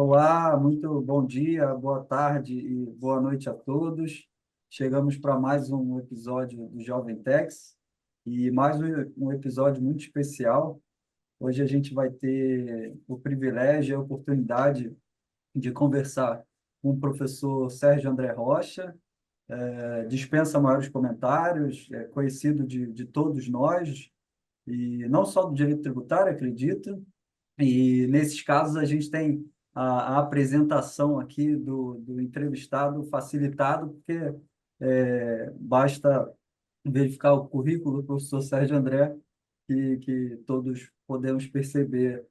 Olá, muito bom dia, boa tarde e boa noite a todos. Chegamos para mais um episódio do Jovem Tex e mais um episódio muito especial. Hoje a gente vai ter o privilégio e a oportunidade de conversar com o professor Sérgio André Rocha. Dispensa maiores comentários, é conhecido de todos nós, e não só do direito tributário, acredito, e nesses casos a gente tem a apresentação aqui do entrevistado facilitado, porque basta verificar o currículo do professor Sérgio André, que todos podemos perceber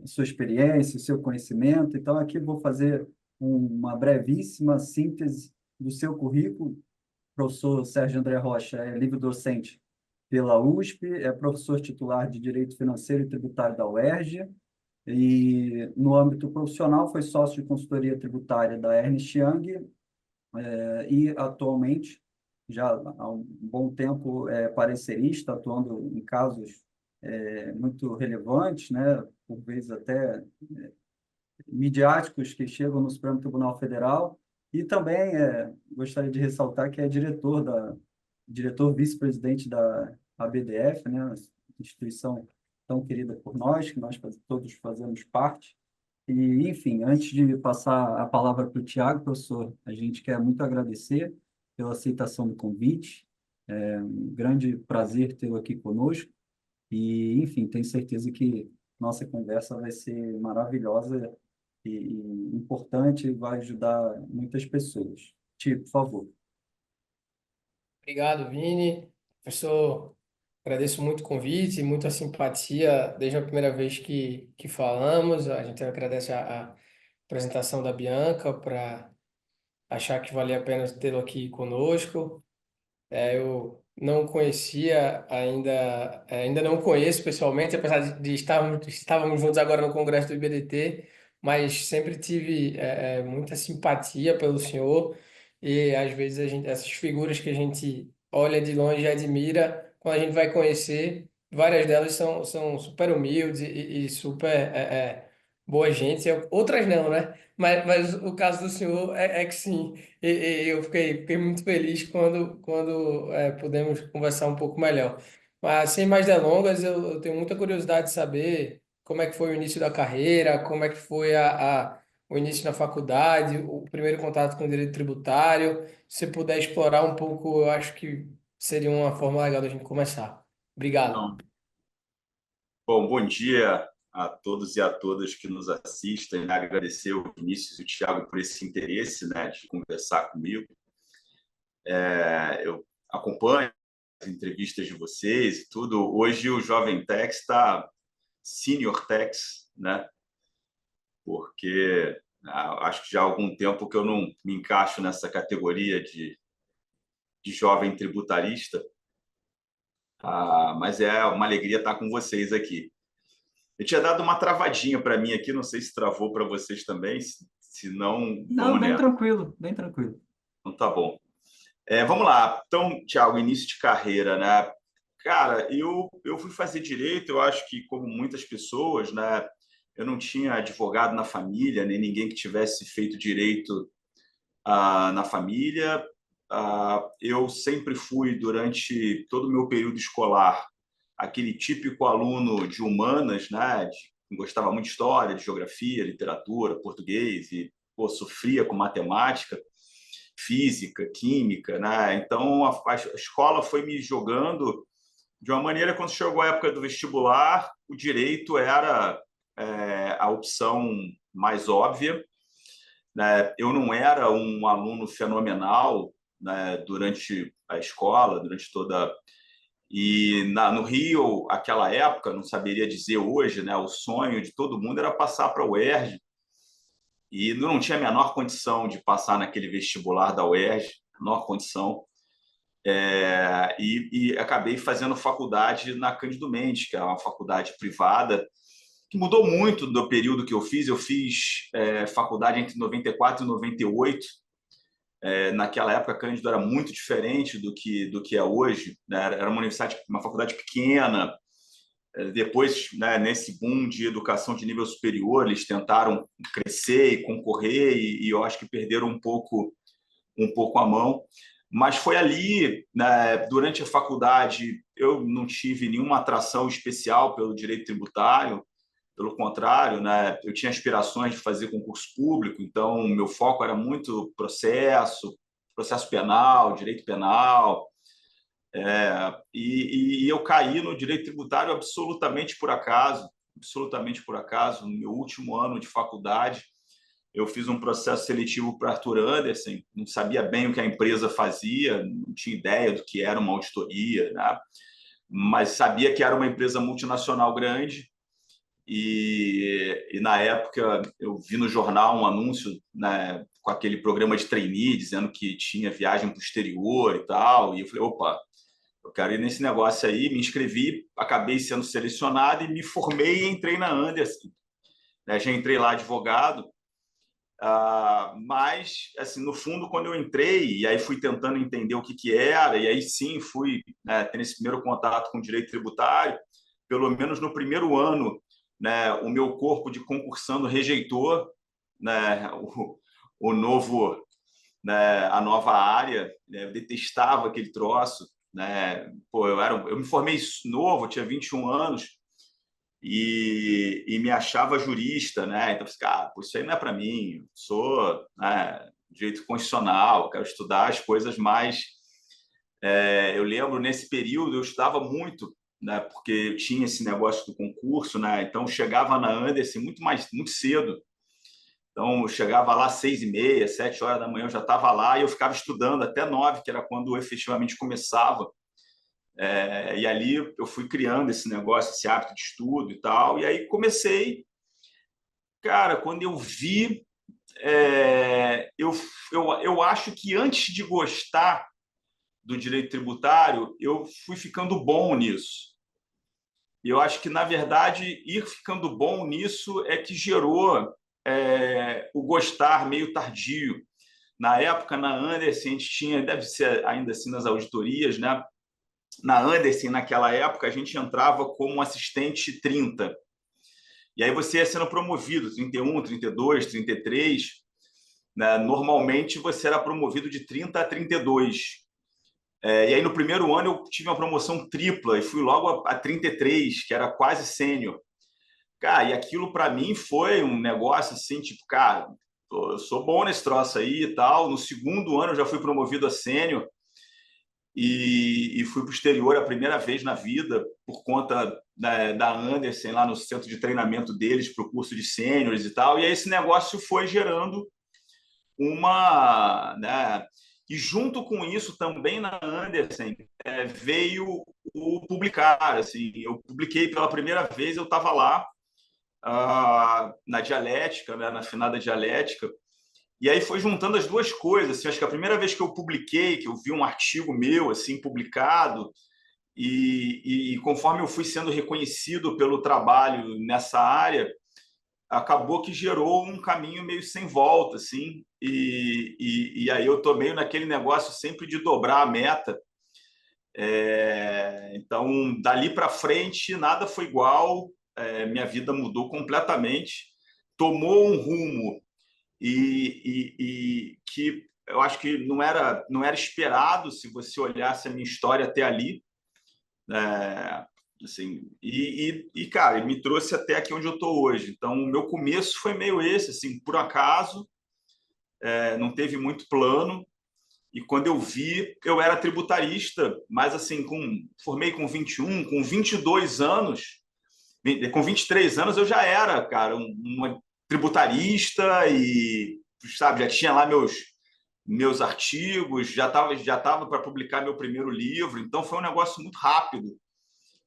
sua experiência, o seu conhecimento. Então, aqui eu vou fazer uma brevíssima síntese do seu currículo. O professor Sérgio André Rocha é livre-docente pela USP, é professor titular de Direito Financeiro e Tributário da UERJ, e no âmbito profissional foi sócio de consultoria tributária da Ernst Young, e atualmente, já há um bom tempo, é parecerista, atuando em casos muito relevantes, né, por vezes até midiáticos que chegam no Supremo Tribunal Federal, e também gostaria de ressaltar que é diretor vice-presidente da ABDF, né, instituição tão querida por nós, que nós todos fazemos parte. E, enfim, antes de passar a palavra para o Tiago, professor, a gente quer muito agradecer pela aceitação do convite. É um grande prazer tê-lo aqui conosco. E, enfim, tenho certeza que nossa conversa vai ser maravilhosa e importante e vai ajudar muitas pessoas. Tio, por favor. Obrigado, Vini. Professor, agradeço muito o convite, muita simpatia desde a primeira vez que falamos. A gente agradece a apresentação da Bianca para achar que valia a pena tê-lo aqui conosco. Eu não conhecia ainda não conheço pessoalmente, apesar de estávamos juntos agora no Congresso do IBDT, mas sempre tive muita simpatia pelo senhor e às vezes essas figuras que a gente olha de longe e admira, quando a gente vai conhecer, várias delas são super humildes e super boa gente, outras não, né? Mas o caso do senhor é que sim. E eu fiquei muito feliz quando pudemos conversar um pouco melhor. Mas sem mais delongas, eu tenho muita curiosidade de saber como é que foi o início da carreira, como é que foi o início na faculdade, o primeiro contato com o direito tributário. Se puder explorar um pouco, eu acho que seria uma forma legal da gente começar. Obrigado. Não. Bom, bom dia a todos e a todas que nos assistem. Agradecer o Vinícius e o Thiago por esse interesse, né, de conversar comigo. Eu acompanho as entrevistas de vocês e tudo. Hoje o Jovem Tex está Senior Tex, né, porque acho que já há algum tempo que eu não me encaixo nessa categoria de jovem tributarista. Mas é uma alegria estar com vocês aqui. Eu tinha dado uma travadinha para mim aqui, não sei se travou para vocês também, se não, Não, vamos bem nessa. tranquilo, bem tranquilo. Então tá bom. Vamos lá. Então, Thiago, início de carreira, né? Cara, eu fui fazer direito, eu acho que como muitas pessoas, né? Eu não tinha advogado na família, nem ninguém que tivesse feito direito na família. Eu sempre fui, durante todo o meu período escolar, aquele típico aluno de humanas, né? Que gostava muito de história, de geografia, literatura, português e sofria com matemática, física, química, né? Então a escola foi me jogando de uma maneira, quando chegou a época do vestibular, o direito era a opção mais óbvia, né? Eu não era um aluno fenomenal, né, durante a escola, durante toda. No Rio, aquela época, não saberia dizer hoje, né, o sonho de todo mundo era passar para a UERJ, e não tinha a menor condição de passar naquele vestibular da UERJ, menor condição. E acabei fazendo faculdade na Cândido Mendes, que é uma faculdade privada, que mudou muito do período que eu fiz. Eu fiz faculdade entre 94 e 98. Naquela época, Cândido era muito diferente do que é hoje, né? Era uma universidade, uma faculdade pequena, Depois, né, nesse boom de educação de nível superior, eles tentaram crescer e concorrer e eu acho que perderam um pouco a mão. Mas foi ali, né, durante a faculdade, eu não tive nenhuma atração especial pelo direito tributário. Pelo contrário, né, eu tinha aspirações de fazer concurso público, então meu foco era muito processo penal, direito penal, e eu caí no direito tributário absolutamente por acaso. No meu último ano de faculdade, eu fiz um processo seletivo para Arthur Andersen, não sabia bem o que a empresa fazia, não tinha ideia do que era uma auditoria, né? Mas sabia que era uma empresa multinacional grande. E na época eu vi no jornal um anúncio, né, com aquele programa de trainee dizendo que tinha viagem para o exterior e tal, e eu falei, opa, eu quero ir nesse negócio aí, me inscrevi, acabei sendo selecionado e me formei e entrei na Andersen, né? Já entrei lá advogado, mas assim, no fundo, quando eu entrei e aí fui tentando entender o que era, e aí sim fui, né, tendo esse primeiro contato com o direito tributário. Pelo menos no primeiro ano, né, o meu corpo de concursando rejeitou, né, o novo, né, a nova área, né? Eu detestava aquele troço, né? Pô, eu me formei novo, tinha 21 anos e me achava jurista, né? Então, cara, pô, isso aí não é para mim. Eu sou, né, direito constitucional, quero estudar as coisas mais. Eu lembro nesse período eu estudava muito, né? Porque eu tinha esse negócio do concurso, né? Então eu chegava na Anderson muito cedo. Então, eu chegava lá às 6h30, 7 horas da manhã, eu já estava lá e eu ficava estudando até 9, que era quando efetivamente começava. E ali eu fui criando esse negócio, esse hábito de estudo e tal. E aí comecei, cara, quando eu vi, eu acho que antes de gostar do direito tributário, eu fui ficando bom nisso. E eu acho que, na verdade, ir ficando bom nisso é que gerou o gostar meio tardio. Na época, na Andersen, a gente tinha, deve ser ainda assim nas auditorias, né? Na Andersen, naquela época, a gente entrava como assistente 30. E aí você ia sendo promovido, 31, 32, 33. Né? Normalmente, você era promovido de 30 a 32. E aí, no primeiro ano, eu tive uma promoção tripla e fui logo a 33, que era quase sênior. Cara, e aquilo para mim foi um negócio assim, tipo, cara, eu sou bom nesse troço aí e tal. No segundo ano, eu já fui promovido a sênior e fui para o exterior a primeira vez na vida por conta da Andersen, lá no centro de treinamento deles para o curso de sêniores e tal. E aí esse negócio foi gerando uma, né? E junto com isso também na Andersen veio o publicar, assim, eu publiquei pela primeira vez, eu estava lá na dialética, né, na finada dialética, e aí foi juntando as duas coisas, assim, acho que a primeira vez que eu publiquei, que eu vi um artigo meu assim publicado, e conforme eu fui sendo reconhecido pelo trabalho nessa área, acabou que gerou um caminho meio sem volta, assim, e aí eu tô meio naquele negócio sempre de dobrar a meta. Então, dali para frente, nada foi igual, minha vida mudou completamente, tomou um rumo e que eu acho que não era esperado se você olhasse a minha história até ali, assim, cara, me trouxe até aqui onde eu estou hoje. Então, o meu começo foi meio esse, assim, por acaso, não teve muito plano. E quando eu vi, eu era tributarista, mas assim, formei com 21, com 22 anos, com 23 anos eu já era, cara, uma tributarista e, sabe, já tinha lá meus artigos, já tava para publicar meu primeiro livro, então foi um negócio muito rápido,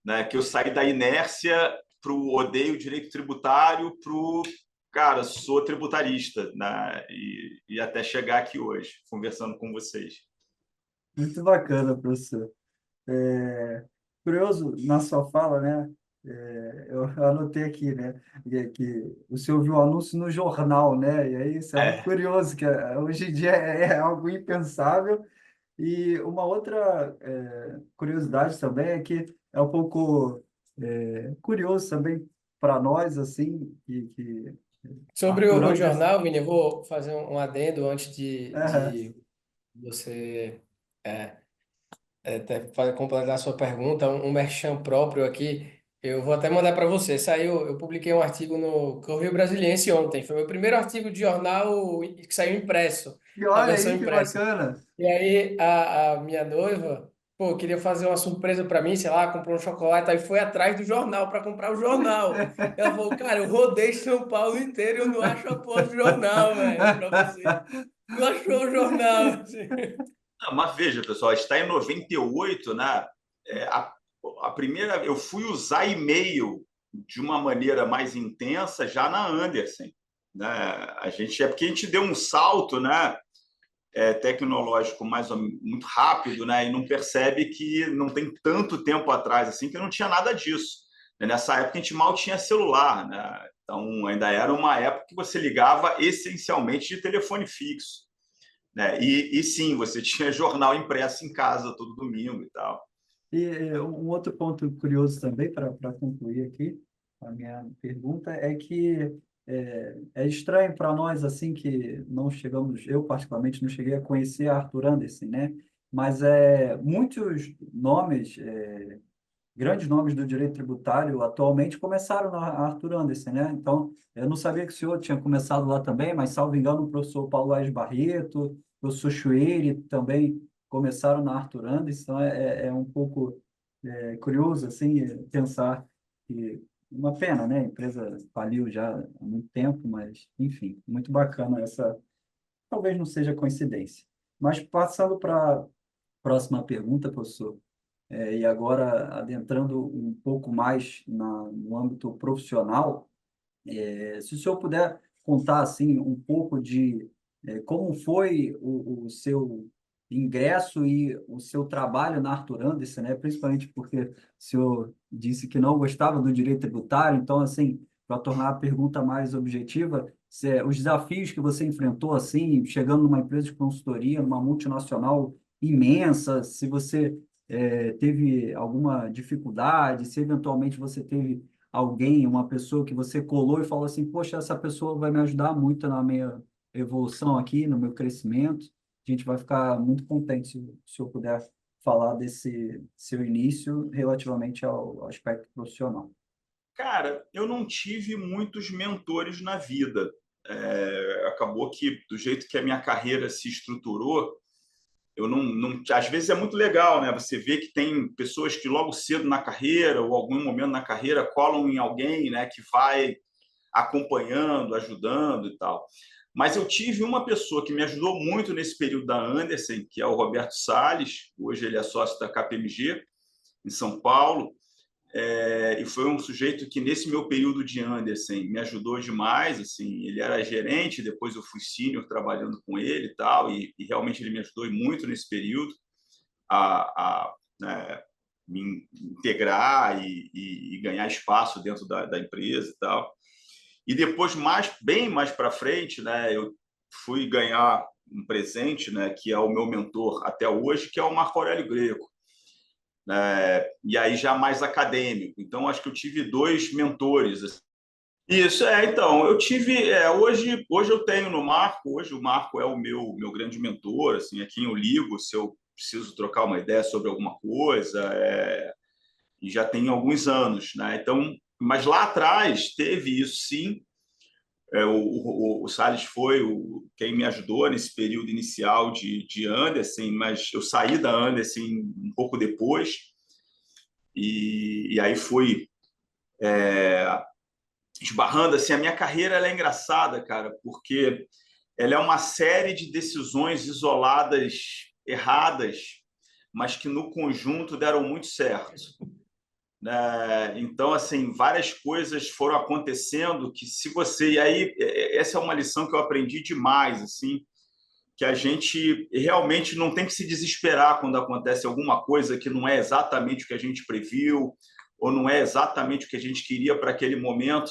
né, que eu saí da inércia para o odeio direito tributário, para o cara, sou tributarista, né, e até chegar aqui hoje, conversando com vocês. Muito bacana, professor. Curioso, na sua fala, né? Eu anotei aqui, né? Que o senhor viu o anúncio no jornal, né? E aí isso é muito É, curioso, que hoje em dia é algo impensável. E uma outra curiosidade também é que é um pouco curioso também para nós, assim, que Sobre o Arthur Anderson. jornal, Vini, eu vou fazer um adendo antes É, de você é, até completar a sua pergunta, um merchan próprio aqui. Eu vou até mandar para você. Eu publiquei um artigo no Correio Brasiliense ontem. Foi meu primeiro artigo de jornal que saiu impresso, e a olha versão aí que impressa. bacana. E aí a minha noiva, pô, queria fazer uma surpresa para mim, sei lá, comprou um chocolate, aí foi atrás do jornal para comprar o jornal. Ela falou, cara, eu rodei São Paulo inteiro e eu não acho a porra do jornal, velho, para você. Não achou o jornal? Assim. Não, mas veja, pessoal, está em 98, né? É, a primeira, eu fui usar e-mail de uma maneira mais intensa já na Anderson, né? A gente é porque a gente deu um salto, né? Tecnológico muito rápido, né? E não percebe que não tem tanto tempo atrás assim que não tinha nada disso. Nessa época a gente mal tinha celular, né? Então ainda era uma época que você ligava essencialmente de telefone fixo, né? E sim, você tinha jornal impresso em casa todo domingo e tal. E um outro ponto curioso também, para concluir aqui a minha pergunta, é que é estranho para nós, assim, que não chegamos, eu particularmente não cheguei a conhecer Arthur Andersen, né? Mas muitos nomes, grandes nomes do direito tributário atualmente começaram na Arthur Andersen, né? Então, eu não sabia que o senhor tinha começado lá também, mas, salvo engano, o professor Paulo Aires Barreto, o professor Chueire também começaram na Arthur Andersen, então é um pouco curioso, assim, pensar que uma pena, né? A empresa faliu já há muito tempo, mas, enfim, muito bacana essa, talvez não seja coincidência. Mas passando para a próxima pergunta, professor, e agora adentrando um pouco mais no âmbito profissional, se o senhor puder contar assim um pouco de como foi o seu ingresso e o seu trabalho na Arthur Andersen, né? Principalmente porque o senhor disse que não gostava do direito tributário, então assim, para tornar a pergunta mais objetiva, os desafios que você enfrentou assim, chegando numa empresa de consultoria, numa multinacional imensa, se você teve alguma dificuldade, se eventualmente você teve alguém, uma pessoa que você colou e falou assim, poxa, essa pessoa vai me ajudar muito na minha evolução aqui, no meu crescimento. A gente vai ficar muito contente se o senhor puder falar desse seu início relativamente ao aspecto profissional. Cara, eu não tive muitos mentores na vida. Acabou que, do jeito que a minha carreira se estruturou, eu não, às vezes é muito legal, né? Você vê que tem pessoas que logo cedo na carreira ou algum momento na carreira colam em alguém, né, que vai acompanhando, ajudando e tal. Mas eu tive uma pessoa que me ajudou muito nesse período da Andersen, que é o Roberto Salles. Hoje ele é sócio da KPMG em São Paulo. E foi um sujeito que nesse meu período de Andersen me ajudou demais, assim, ele era gerente, depois eu fui sênior trabalhando com ele e tal, e realmente ele me ajudou muito nesse período a né, me integrar e ganhar espaço dentro da empresa e tal. E depois, bem mais para frente, né, eu fui ganhar um presente, né, que é o meu mentor até hoje, que é o Marco Aurélio Greco, né, e aí já mais acadêmico. Então, acho que eu tive dois mentores. Isso, então, eu tive, hoje eu tenho no Marco, hoje o Marco é o meu grande mentor, assim, é quem eu ligo se eu preciso trocar uma ideia sobre alguma coisa, e já tem alguns anos, né? Então, mas lá atrás teve isso sim. O Salles foi quem me ajudou nesse período inicial de Andersen, mas eu saí da Andersen um pouco depois, e aí fui esbarrando assim. A minha carreira ela é engraçada, cara, porque ela é uma série de decisões isoladas erradas, mas que no conjunto deram muito certo, né? Então, assim, várias coisas foram acontecendo que se você... E aí, essa é uma lição que eu aprendi demais, assim, que a gente realmente não tem que se desesperar quando acontece alguma coisa que não é exatamente o que a gente previu ou não é exatamente o que a gente queria para aquele momento,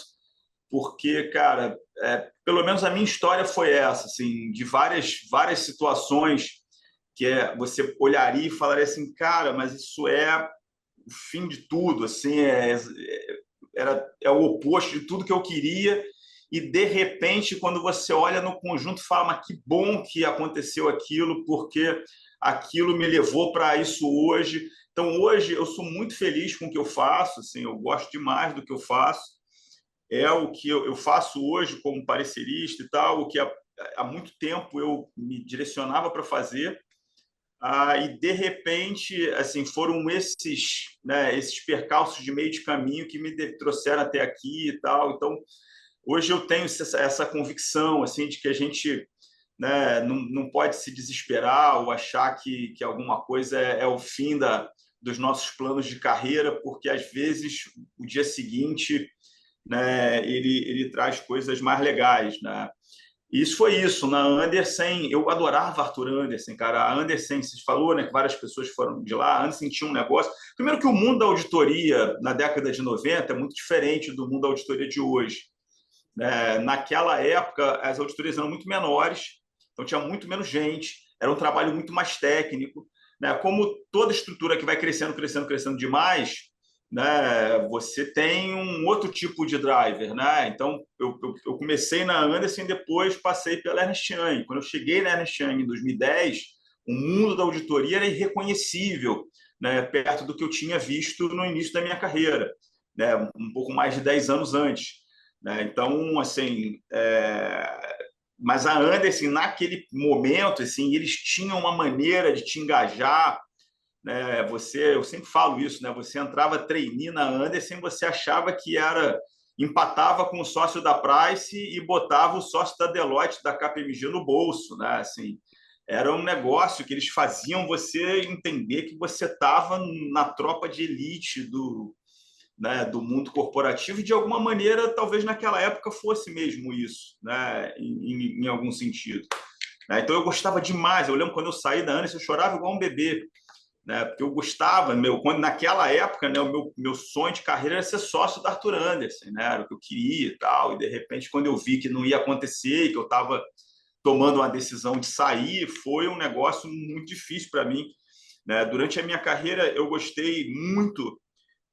porque, cara, pelo menos a minha história foi essa, assim, de várias situações que você olharia e falaria assim, cara, mas isso o fim de tudo, assim, é o oposto de tudo que eu queria. E, de repente, quando você olha no conjunto, fala, mas que bom que aconteceu aquilo, porque aquilo me levou para isso hoje. Então, hoje, eu sou muito feliz com o que eu faço, assim, eu gosto demais do que eu faço. É o que eu faço hoje como parecerista e tal, o que há muito tempo eu me direcionava para fazer. E, de repente, assim, foram esses, né, esses percalços de meio de caminho que me trouxeram até aqui e tal. Então, hoje eu tenho essa convicção assim de que a gente, né, não pode se desesperar ou achar que alguma coisa é o fim dos nossos planos de carreira, porque às vezes o dia seguinte, né, ele traz coisas mais legais, né? E isso foi isso. Na Andersen, eu adorava Arthur Andersen, cara. A Andersen, você falou, né, que várias pessoas foram de lá. A Andersen tinha um negócio. Primeiro, que o mundo da auditoria na década de 90 é muito diferente do mundo da auditoria de hoje. Naquela época, as auditorias eram muito menores, então tinha muito menos gente, era um trabalho muito mais técnico. Né? Como toda estrutura que vai crescendo, crescendo, crescendo demais, né, você tem um outro tipo de driver. Né? Então, eu comecei na Andersen e depois passei pela Ernst Young. Quando eu cheguei na Ernst Young em 2010, o mundo da auditoria era irreconhecível, né, perto do que eu tinha visto no início da minha carreira, né, um pouco mais de 10 anos antes. Né? Então, assim, mas a Andersen, naquele momento, assim, eles tinham uma maneira de te engajar. Né? Eu sempre falo isso, né? Você entrava trainee na Andersen, você achava que empatava com o sócio da Price e botava o sócio da Deloitte, da KPMG no bolso. Né? Assim, era um negócio que eles faziam você entender que você estava na tropa de elite né, do mundo corporativo, e de alguma maneira, talvez naquela época fosse mesmo isso, né, em algum sentido. Né? Então eu gostava demais. Eu lembro quando eu saí da Andersen, eu chorava igual um bebê, né, porque eu gostava, quando naquela época, né, o meu sonho de carreira era ser sócio da Arthur Andersen, né, era o que eu queria e tal. E de repente, quando eu vi que não ia acontecer e que eu estava tomando uma decisão de sair, foi um negócio muito difícil para mim. Né? Durante a minha carreira, eu gostei muito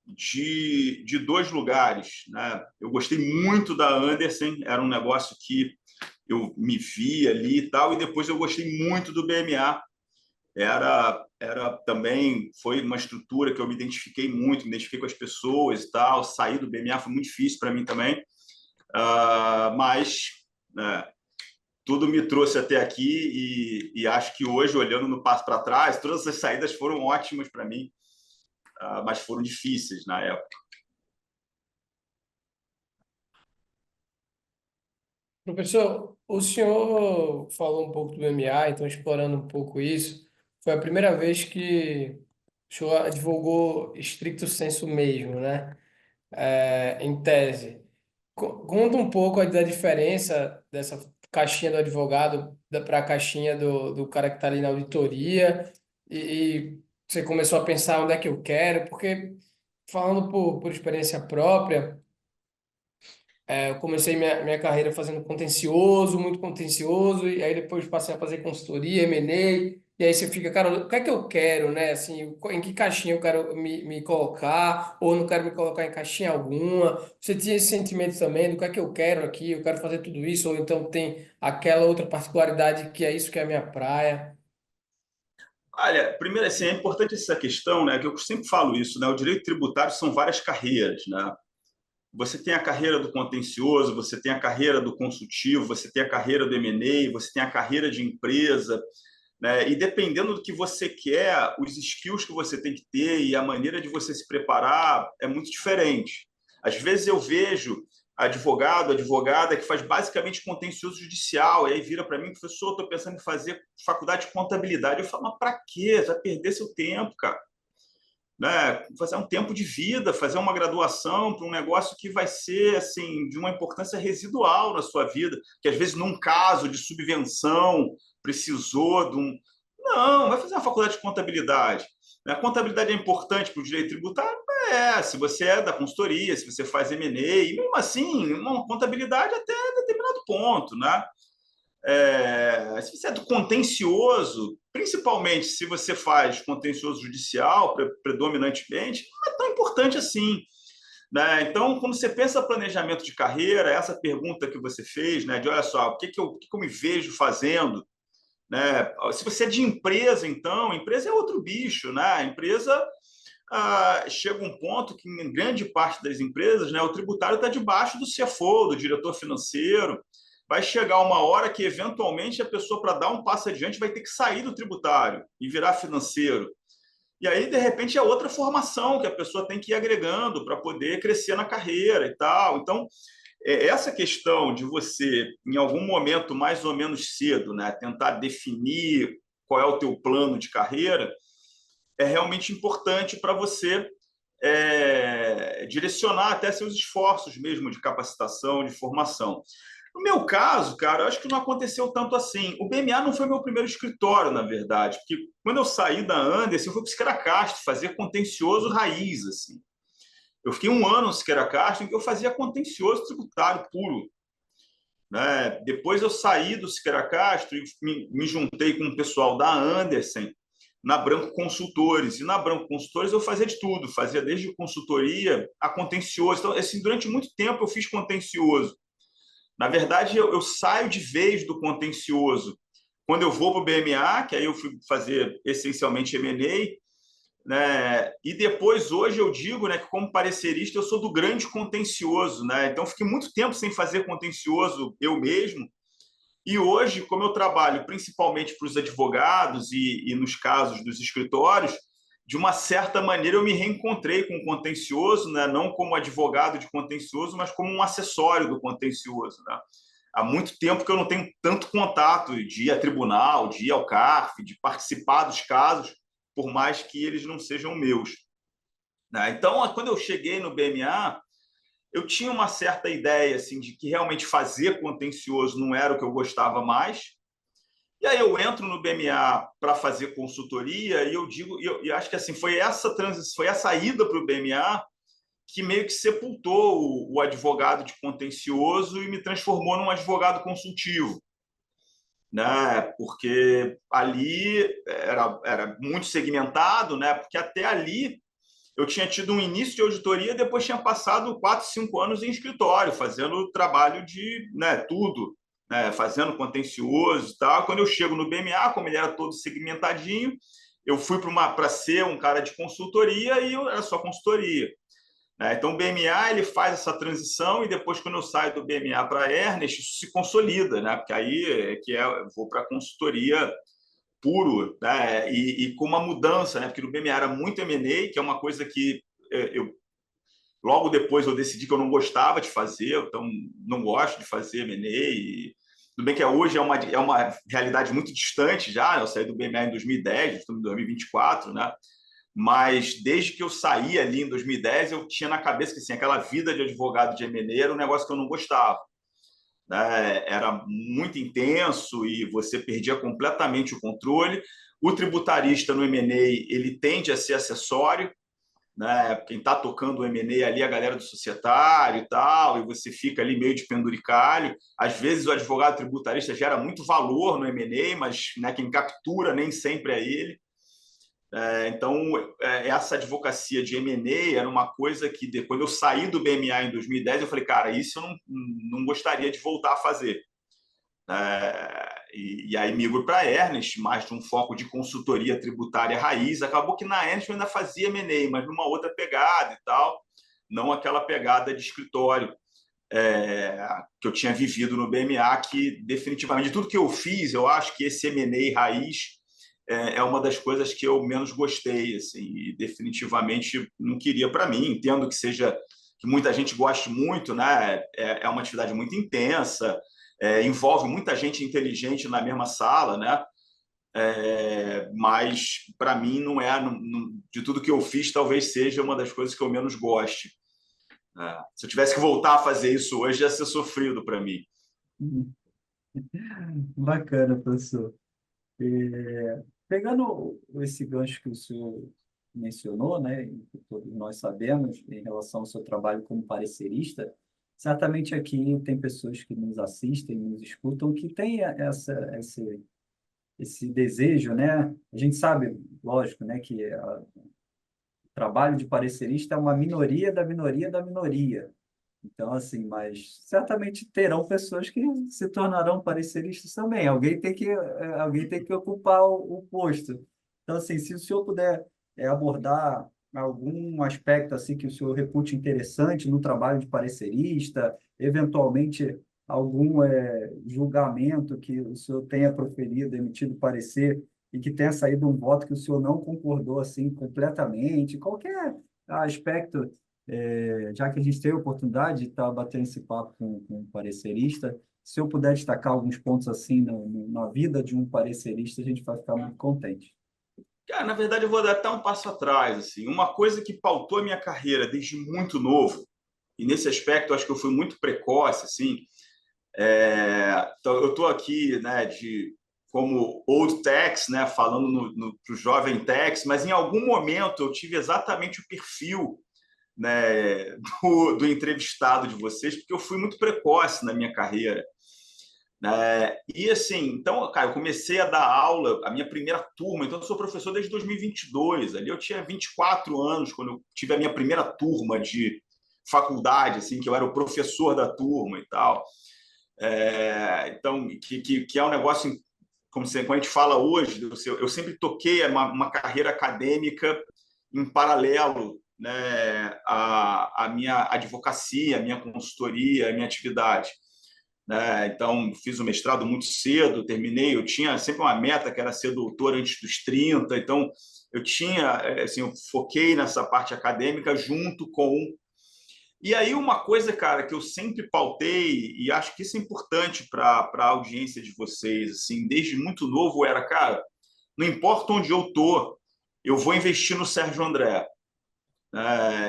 de dois lugares. Né? Eu gostei muito da Andersen, era um negócio que eu me via ali e tal, e depois eu gostei muito do BMA. Era também, foi uma estrutura que eu me identifiquei muito, me identifiquei com as pessoas e tal. Sair do BMA foi muito difícil para mim também, mas né, tudo me trouxe até aqui e acho que hoje, olhando no passo para trás, todas essas saídas foram ótimas para mim, mas foram difíceis na época. Professor, o senhor falou um pouco do MMA, então explorando um pouco isso, foi a primeira vez que o senhor advogou stricto sensu mesmo, né? Em tese. Conta um pouco da diferença dessa caixinha do advogado para a caixinha do cara que está ali na auditoria e você começou a pensar onde é que eu quero, porque falando por experiência própria, eu comecei minha carreira fazendo contencioso, muito contencioso, e aí depois passei a fazer consultoria, M&A, e aí você fica, cara, o que é que eu quero, né? Assim, em que caixinha eu quero me colocar, ou não quero me colocar em caixinha alguma. Você tinha esse sentimento também do que é que eu quero aqui, eu quero fazer tudo isso, ou então tem aquela outra particularidade que é isso que é a minha praia. Olha, primeiro, assim, é importante essa questão, né, que eu sempre falo isso, né, o direito tributário são várias carreiras, né? Você tem a carreira do contencioso, você tem a carreira do consultivo, você tem a carreira do M&A, você tem a carreira de empresa, né? E dependendo do que você quer, os skills que você tem que ter e a maneira de você se preparar é muito diferente. Às vezes eu vejo advogado, advogada que faz basicamente contencioso judicial, e aí vira para mim, professor, estou pensando em fazer faculdade de contabilidade. Eu falo, mas para quê? Você vai perder seu tempo, cara. Né? Fazer um tempo de vida, fazer uma graduação para um negócio que vai ser assim de uma importância residual na sua vida, que às vezes num caso de subvenção precisou de um... Não, vai fazer uma faculdade de contabilidade. A contabilidade é importante para o direito tributário? Se você é da consultoria, se você faz M&A, e mesmo assim, uma contabilidade até determinado ponto, né? Se você é do contencioso, principalmente se você faz contencioso judicial predominantemente, não é tão importante assim, né? Então, quando você pensa planejamento de carreira, essa pergunta que você fez, né, de olha só, o que eu me vejo fazendo, né? Se você é de empresa, então, empresa é outro bicho, né? A empresa chega um ponto que, em grande parte das empresas, né, o tributário está debaixo do CFO, do diretor financeiro. Vai chegar uma hora que, eventualmente, a pessoa, para dar um passo adiante, vai ter que sair do tributário e virar financeiro. E aí, de repente, é outra formação que a pessoa tem que ir agregando para poder crescer na carreira e tal. Então, essa questão de você, em algum momento mais ou menos cedo, né, tentar definir qual é o teu plano de carreira, é realmente importante para você direcionar até seus esforços mesmo de capacitação, de formação. No meu caso, cara, eu acho que não aconteceu tanto assim. O BMA não foi meu primeiro escritório, na verdade, porque quando eu saí da Anderson, eu fui para o Siqueira Castro fazer contencioso raiz, assim. Eu fiquei um ano no Siqueira Castro em que eu fazia contencioso tributário puro, né? Depois eu saí do Siqueira Castro e me juntei com o pessoal da Anderson na Branco Consultores. E na Branco Consultores eu fazia de tudo, fazia desde consultoria a contencioso. Então, assim, durante muito tempo eu fiz contencioso. Na verdade, eu saio de vez do contencioso quando eu vou para o BMA, que aí eu fui fazer essencialmente M&A, né? E depois, hoje, eu digo, né, que como parecerista eu sou do grande contencioso, né? Então, fiquei muito tempo sem fazer contencioso eu mesmo. E hoje, como eu trabalho principalmente para os advogados e nos casos dos escritórios, de uma certa maneira eu me reencontrei com o contencioso, né? Não como advogado de contencioso, mas como um acessório do contencioso, né? Há muito tempo que eu não tenho tanto contato de ir a tribunal, de ir ao CARF, de participar dos casos, por mais que eles não sejam meus, né? Então, quando eu cheguei no BMA, eu tinha uma certa ideia assim de que realmente fazer contencioso não era o que eu gostava mais. E aí eu entro no BMA para fazer consultoria e eu digo, eu acho que assim foi essa transição, foi essa ida para o BMA que meio que sepultou o advogado de contencioso e me transformou num advogado consultivo, né? Porque ali era muito segmentado, né? Porque até ali eu tinha tido um início de auditoria, depois tinha passado 4, 5 anos em escritório, fazendo trabalho de, né, tudo, né, fazendo contencioso e tal. Quando eu chego no BMA, como ele era todo segmentadinho, eu fui para ser um cara de consultoria e eu era só consultoria, né? Então, o BMA ele faz essa transição e depois, quando eu saio do BMA para a Ernest, isso se consolida, né? Porque aí eu vou para a consultoria puro, né? E com uma mudança, né? Porque no BMA era muito M&A, que é uma coisa que eu logo depois eu decidi que eu não gostava de fazer, então não gosto de fazer M&A. Tudo bem que hoje é uma realidade muito distante já, né? Eu saí do BMA em 2010, estamos em 2024, né? Mas desde que eu saí ali em 2010, eu tinha na cabeça que assim, aquela vida de advogado de M&A era um negócio que eu não gostava, né? Era muito intenso e você perdia completamente o controle. O tributarista no M&A ele tende a ser acessório, né? Quem está tocando o M&A ali é a galera do societário e tal, e você fica ali meio de penduricalho. Às vezes o advogado tributarista gera muito valor no M&A, mas, né, quem captura nem sempre é ele. Então, essa advocacia de M&A era uma coisa que, quando eu saí do BMA em 2010, eu falei, cara, isso eu não gostaria de voltar a fazer. E aí migro para a Ernest, mais de um foco de consultoria tributária raiz. Acabou que na Ernest eu ainda fazia M&A, mas numa outra pegada e tal, não aquela pegada de escritório que eu tinha vivido no BMA, que definitivamente, de tudo que eu fiz, eu acho que esse M&A raiz é uma das coisas que eu menos gostei, assim, e definitivamente não queria para mim. Entendo que muita gente goste muito, né? É uma atividade muito intensa, envolve muita gente inteligente na mesma sala, né? Mas para mim não é, de tudo que eu fiz, talvez seja uma das coisas que eu menos goste. Se eu tivesse que voltar a fazer isso hoje, ia ser sofrido para mim. Bacana, professor. Pegando esse gancho que o senhor mencionou, né, e que todos nós sabemos em relação ao seu trabalho como parecerista, certamente aqui tem pessoas que nos assistem, nos escutam, que têm esse desejo, né? A gente sabe, lógico, né, que o trabalho de parecerista é uma minoria da minoria da minoria. Então, assim, mas certamente terão pessoas que se tornarão pareceristas também. Alguém tem que ocupar o posto. Então, assim, se o senhor puder abordar algum aspecto assim que o senhor repute interessante no trabalho de parecerista, eventualmente algum julgamento que o senhor tenha proferido, emitido parecer e que tenha saído um voto que o senhor não concordou assim completamente, qualquer aspecto já que a gente teve a oportunidade de estar batendo esse papo com um parecerista, se eu puder destacar alguns pontos assim na vida de um parecerista, a gente vai ficar muito contente. Cara, na verdade, eu vou dar até um passo atrás. Assim. Uma coisa que pautou a minha carreira desde muito novo, e nesse aspecto eu acho que eu fui muito precoce, assim, então, eu estou aqui, né, como old techs, né, falando para o jovem techs, mas em algum momento eu tive exatamente o perfil, né, do entrevistado de vocês, porque eu fui muito precoce na minha carreira. E assim, então, cara, eu comecei a dar aula, a minha primeira turma, então eu sou professor desde 2022, ali eu tinha 24 anos, quando eu tive a minha primeira turma de faculdade, assim, que eu era o professor da turma e tal. Então, que é um negócio, como a gente fala hoje, eu sempre toquei uma carreira acadêmica em paralelo, né, à minha advocacia, à minha consultoria, à minha atividade. Então, fiz o mestrado muito cedo, terminei, eu tinha sempre uma meta que era ser doutor antes dos 30, então eu tinha, assim, eu foquei nessa parte acadêmica junto com... E aí uma coisa, cara, que eu sempre pautei, e acho que isso é importante para a audiência de vocês, assim, desde muito novo, era, cara, não importa onde eu tô, eu vou investir no Sérgio André.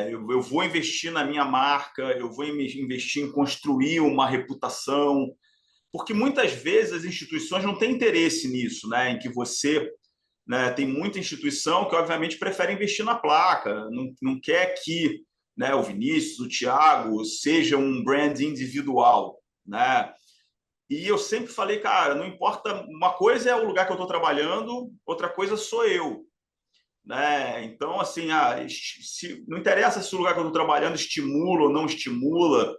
Eu vou investir na minha marca, eu vou investir em construir uma reputação, porque muitas vezes as instituições não têm interesse nisso, né? Em que você, né, tem muita instituição que obviamente prefere investir na placa, não quer que, né, o Vinícius, o Thiago seja um brand individual, né? E eu sempre falei, cara, não importa, uma coisa é o lugar que eu estou trabalhando, outra coisa sou eu, né? Então, assim, não interessa se o lugar que eu estou trabalhando estimula ou não estimula,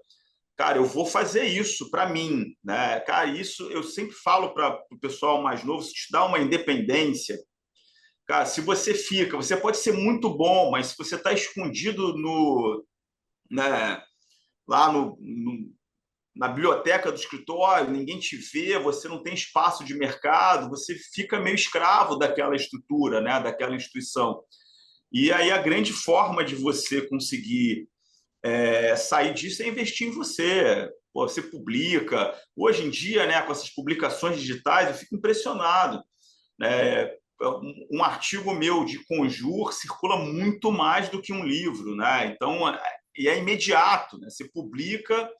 cara, eu vou fazer isso para mim, né? Cara, isso eu sempre falo para o pessoal mais novo, se te dá uma independência, cara, se você fica, você pode ser muito bom, mas se você está escondido né, lá na biblioteca do escritório, ninguém te vê, você não tem espaço de mercado, você fica meio escravo daquela estrutura, né, daquela instituição. E aí a grande forma de você conseguir sair disso é investir em você. Pô, você publica. Hoje em dia, né, com essas publicações digitais, eu fico impressionado. Né? Um artigo meu de Conjur circula muito mais do que um livro. Né? Então, e é imediato. Né? Você publica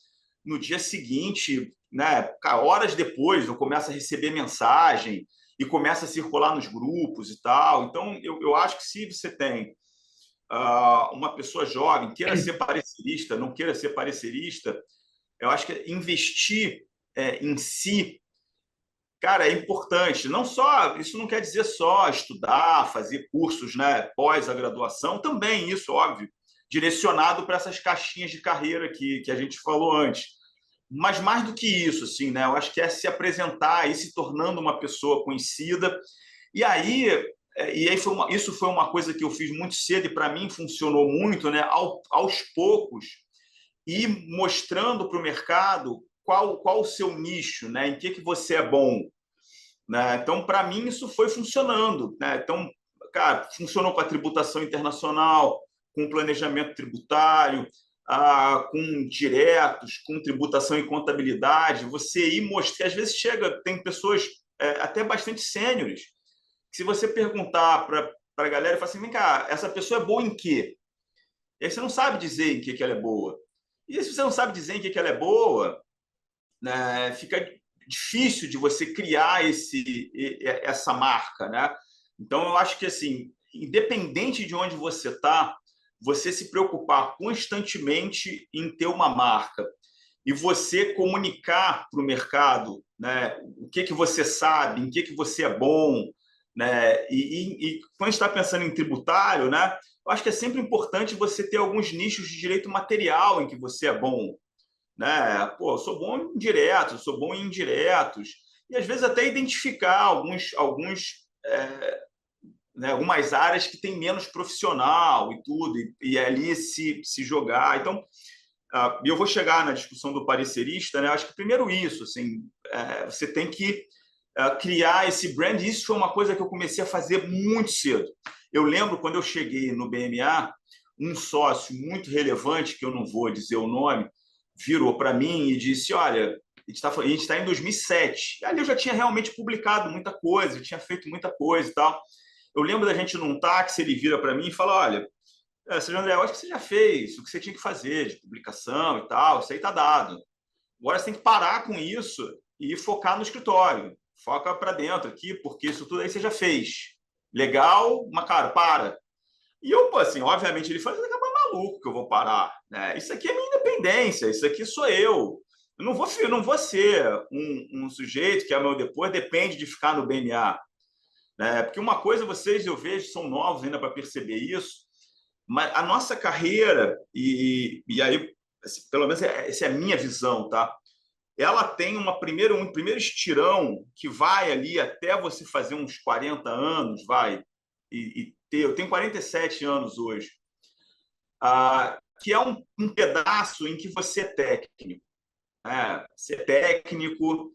no dia seguinte, né, horas depois, eu começo a receber mensagem e começa a circular nos grupos e tal. Então, eu acho que se você tem uma pessoa jovem, queira ser parecerista, não queira ser parecerista, eu acho que investir em si, cara, é importante. Não só, isso não quer dizer só estudar, fazer cursos, né, pós a graduação, também isso, óbvio, direcionado para essas caixinhas de carreira que a gente falou antes. Mas mais do que isso, assim, né, eu acho que é se apresentar e se tornando uma pessoa conhecida. E aí, isso foi uma coisa que eu fiz muito cedo e para mim funcionou muito, né? Aos poucos, e mostrando para o mercado qual o seu nicho, né? Em que você é bom, né? Então, para mim, isso foi funcionando, né? Então, cara, funcionou com a tributação internacional, com planejamento tributário, com diretos, com tributação e contabilidade. Você ir mostrar, às vezes tem pessoas até bastante sêniores. Se você perguntar para a galera e falar assim, vem cá, essa pessoa é boa em quê? E aí você não sabe dizer em que ela é boa. E se você não sabe dizer em que ela é boa, né, fica difícil de você criar essa marca, né? Então, eu acho que, assim, independente de onde você está, você se preocupar constantemente em ter uma marca e você comunicar para o mercado, né, o que você sabe, em que você é bom, né, e quando a gente está pensando em tributário, né, eu acho que é sempre importante você ter alguns nichos de direito material em que você é bom, né? Pô, eu sou bom em diretos, sou bom em indiretos, e às vezes até identificar né, algumas áreas que tem menos profissional e tudo, e ali se jogar. Então, eu vou chegar na discussão do parecerista, né? Acho que primeiro isso, assim, você tem que criar esse brand. Isso foi uma coisa que eu comecei a fazer muito cedo. Eu lembro quando eu cheguei no BMA, um sócio muito relevante, que eu não vou dizer o nome, virou para mim e disse: olha, a gente está em 2007. Ali eu já tinha realmente publicado muita coisa, eu tinha feito muita coisa e tal. Eu lembro da gente num táxi, ele vira para mim e fala: olha, Sérgio André, eu acho que você já fez o que você tinha que fazer de publicação e tal, isso aí está dado. Agora você tem que parar com isso e focar no escritório. Foca para dentro aqui, porque isso tudo aí você já fez. Legal, mas, cara, para. E eu, pô, assim, obviamente, ele fala: você acaba maluco que eu vou parar. Né? Isso aqui é minha independência, isso aqui sou eu. Eu não vou ser um sujeito que, a meu depois, depende de ficar no BNA. Né? Porque uma coisa, vocês, eu vejo, são novos ainda para perceber isso, mas a nossa carreira, e aí, assim, pelo menos essa é a minha visão, tá? Ela tem um primeiro estirão que vai ali até você fazer uns 40 anos, vai, eu tenho 47 anos hoje, que é um pedaço em que você é técnico. Né? Você é técnico,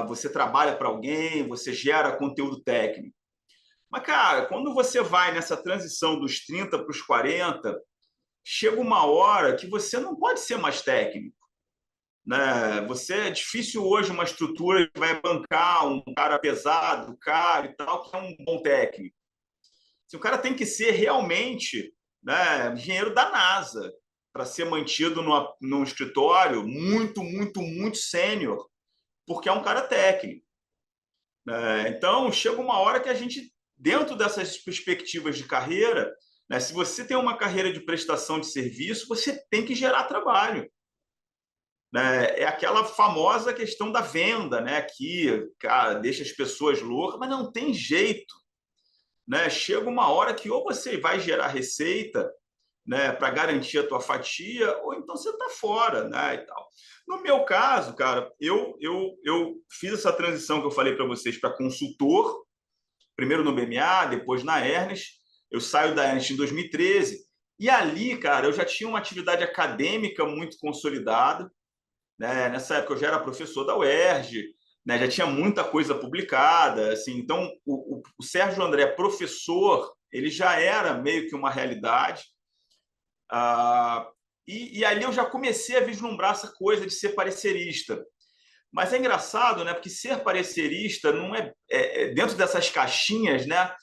você trabalha para alguém, você gera conteúdo técnico. Mas, cara, quando você vai nessa transição dos 30 para os 40, chega uma hora que você não pode ser mais técnico. Né? Você é difícil hoje uma estrutura que vai bancar um cara pesado, caro e tal, que é um bom técnico. O cara tem que ser realmente, né, engenheiro da NASA para ser mantido num escritório muito, muito, muito sênior, porque é um cara técnico. Né? Então, chega uma hora que a gente, dentro dessas perspectivas de carreira, né, se você tem uma carreira de prestação de serviço, você tem que gerar trabalho. Né? É aquela famosa questão da venda, né? Que, cara, deixa as pessoas loucas, mas não tem jeito. Né? Chega uma hora que ou você vai gerar receita, né, para garantir a tua fatia, ou então você está fora. Né, e tal. No meu caso, cara, eu fiz essa transição que eu falei para vocês para consultor, primeiro no BMA, depois na Ernest. Eu saio da Ernest em 2013, e ali, cara, eu já tinha uma atividade acadêmica muito consolidada. Né? Nessa época eu já era professor da UERJ, né? Já tinha muita coisa publicada. Assim, então, o Sérgio André, professor, ele já era meio que uma realidade. E ali eu já comecei a vislumbrar essa coisa de ser parecerista. Mas é engraçado, né? Porque ser parecerista não dentro dessas caixinhas, né?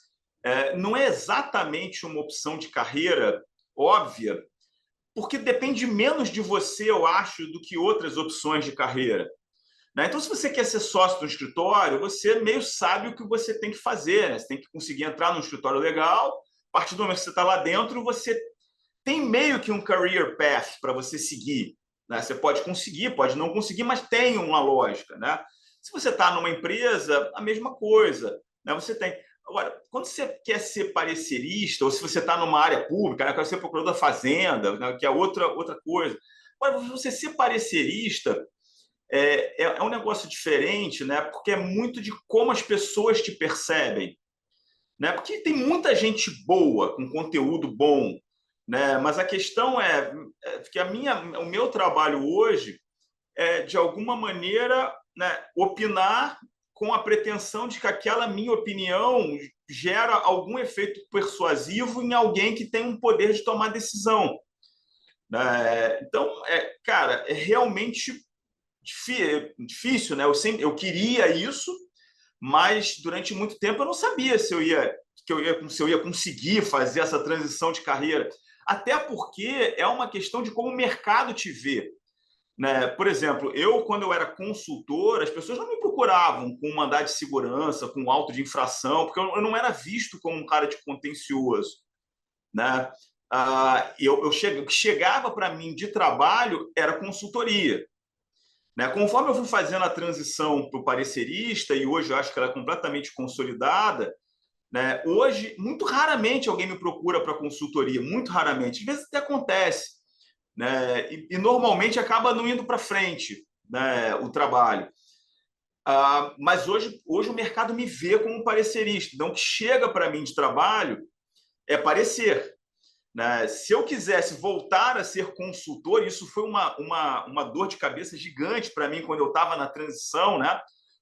Não é exatamente uma opção de carreira óbvia, porque depende menos de você, eu acho, do que outras opções de carreira. Né? Então, se você quer ser sócio do escritório, você meio sabe o que você tem que fazer. Né? Você tem que conseguir entrar num escritório legal. A partir do momento que você está lá dentro, você tem meio que um career path para você seguir. Né? Você pode conseguir, pode não conseguir, mas tem uma lógica. Né? Se você está numa empresa, a mesma coisa. Né? Você tem. Agora, quando você quer ser parecerista, ou se você está numa área pública, né, quer ser procurador da Fazenda, né, que é outra coisa. Agora, você ser parecerista é um negócio diferente, né, porque é muito de como as pessoas te percebem. Né, porque tem muita gente boa, com conteúdo bom, né, mas a questão é que o meu trabalho hoje é, de alguma maneira, né, opinar com a pretensão de que aquela minha opinião gera algum efeito persuasivo em alguém que tem um poder de tomar decisão. Né? Então, cara, é realmente difícil. Né? Eu queria isso, mas durante muito tempo eu não sabia se eu ia conseguir fazer essa transição de carreira. Até porque é uma questão de como o mercado te vê. Né? Por exemplo, quando eu era consultor, as pessoas não me procuravam com mandado de segurança, com auto de infração, porque eu não era visto como um cara de contencioso. Né? o que chegava para mim de trabalho era consultoria. Né? Conforme eu fui fazendo a transição para o parecerista, e hoje eu acho que ela é completamente consolidada, né? Hoje, muito raramente alguém me procura para consultoria, muito raramente. Às vezes até acontece, né? E normalmente acaba não indo para frente, né, o trabalho. Mas hoje o mercado me vê como parecerista. Então, o que chega para mim de trabalho é parecer. Né? Se eu quisesse voltar a ser consultor, isso foi uma dor de cabeça gigante para mim quando eu estava na transição, né?